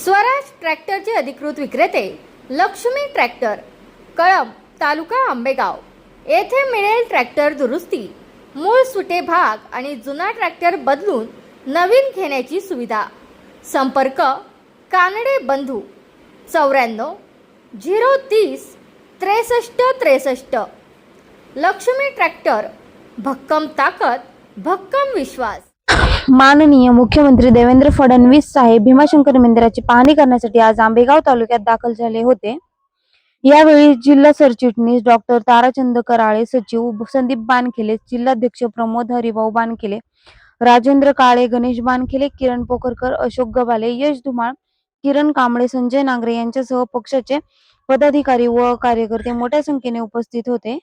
स्वराज ट्रॅक्टरचे अधिकृत विक्रेते लक्ष्मी ट्रॅक्टर, कळंब, तालुका आंबेगाव येथे मिळेल ट्रॅक्टर दुरुस्ती, मूळ सुटे भाग आणि जुना ट्रॅक्टर बदलून नवीन घेण्याची सुविधा। संपर्क कानडे बंधू 94 030 63 63। लक्ष्मी ट्रॅक्टर, भक्कम ताकद, भक्कम विश्वास। माननीय मुख्यमंत्री देवेंद्र फडणवीस साहेब भीमाशंकर मंदिराची पाहणी करण्यासाठी आज आंबेगाव तालुक्यात दाखल झाले होते। यावेळी जिल्हा सरचिटणीस डॉक्टर ताराचंद कराळे, सचिव संदीप बानखेले, जिल्हाध्यक्ष प्रमोद हरिभाऊ बानखेले, राजेंद्र काळे, गणेश बानखेले, किरण पोखरकर, अशोक गबाले, यश धुमाळ, किरण कांबळे, संजय नांगरे यांच्यासह पक्षाचे पदाधिकारी व कार्यकर्ते मोठ्या संख्येने उपस्थित होते।